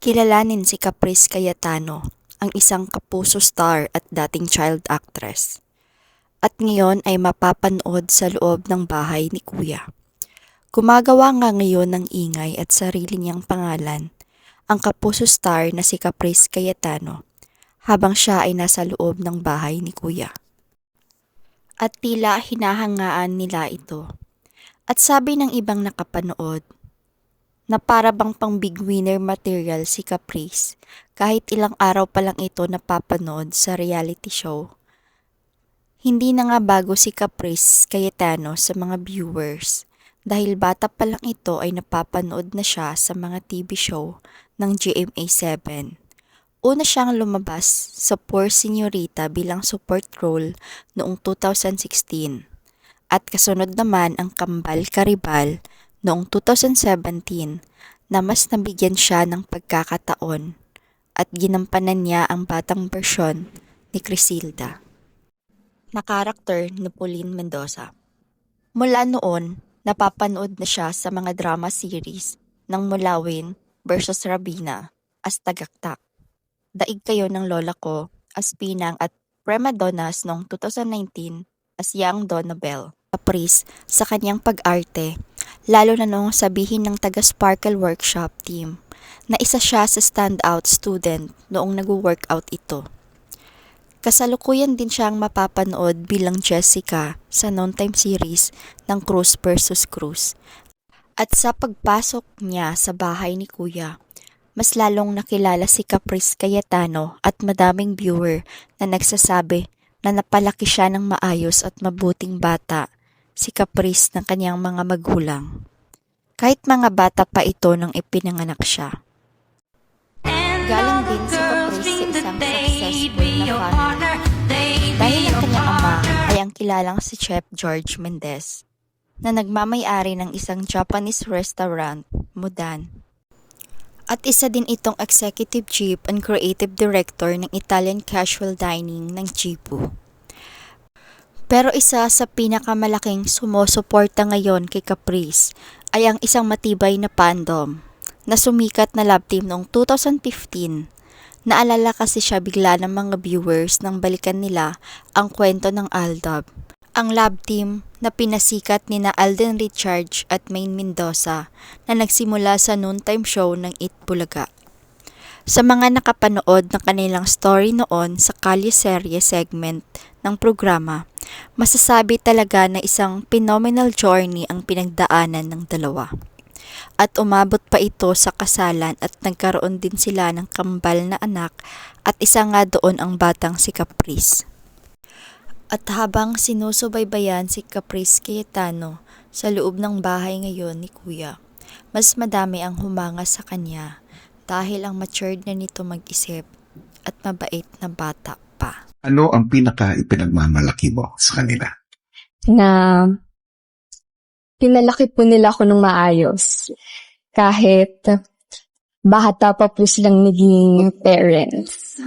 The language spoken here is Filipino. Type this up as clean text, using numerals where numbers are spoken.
Kilalanin si Caprice Cayetano, ang isang kapuso star at dating child actress. At ngayon ay mapapanood sa loob ng bahay ni Kuya. Gumagawa nga ngayon ng ingay at sarili niyang pangalan, ang kapuso star na si Caprice Cayetano, habang siya ay nasa loob ng bahay ni Kuya. At tila hinahangaan nila ito. At sabi ng ibang nakapanood, na para bang pang big winner material si Caprice kahit ilang araw pa lang ito napapanood sa reality show. Hindi na nga bago si Caprice Cayetano sa mga viewers dahil bata pa lang ito ay napapanood na siya sa mga TV show ng GMA7. Una siyang lumabas sa Poor Señorita bilang support role noong 2016 at kasunod naman ang Kambal Karibal noong 2017 na mas nabigyan siya ng pagkakataon at ginampanan niya ang batang bersyon ni Crisilda na karakter ni Pauline Mendoza. Mula noon, napapanood na siya sa mga drama series ng Mulawin versus Rabina as Tagaktak, Daig Kayo ng Lola Ko as Pinang at Prima Donnas noong 2019 as Young Donna Bell. Caprice sa kanyang pag-arte, lalo na noong sabihin ng taga-Sparkle Workshop team na isa siya sa standout student noong nag-workout ito. Kasalukuyan din siyang mapapanood bilang Jessica sa noontime series ng Cruz vs. Cruz. At sa pagpasok niya sa bahay ni Kuya, mas lalong nakilala si Caprice Cayetano at madaming viewer na nagsasabi na napalaki siya ng maayos at mabuting bata si Caprice ng kanyang mga magulang. Kahit mga bata pa ito nang ipinanganak siya. Galing din si Caprice sa isang successful na family dahil ang kanyang ama ay ang kilalang si Chef George Mendez na nagmamay-ari ng isang Japanese restaurant, Mudan. At isa din itong executive chief and creative director ng Italian casual dining ng Cebu. Pero isa sa pinakamalaking sumusuporta ngayon kay Caprice ay ang isang matibay na fandom na sumikat na love team noong 2015. Naalala kasi siya bigla ng mga viewers nang balikan nila ang kwento ng Aldab. Ang love team na pinasikat ni na Alden Richards at Maine Mendoza na nagsimula sa noontime show ng Eat Bulaga. Sa mga nakapanood ng kanilang story noon sa Kalye Serye segment ng programa, masasabi talaga na isang phenomenal journey ang pinagdaanan ng dalawa. At umabot pa ito sa kasalan at nagkaroon din sila ng kambal na anak at isa nga doon ang batang si Caprice. At habang sinusubaybayan si Caprice Cayetano sa loob ng bahay ngayon ni Kuya, mas madami ang humanga sa kanya dahil ang matured na nito mag-isip at mabait na bata pa. Ano ang pinaka-ipinagmamalaki mo sa kanila? Na pinalaki po nila ako ng maayos. Kahit bata pa po silang naging parents.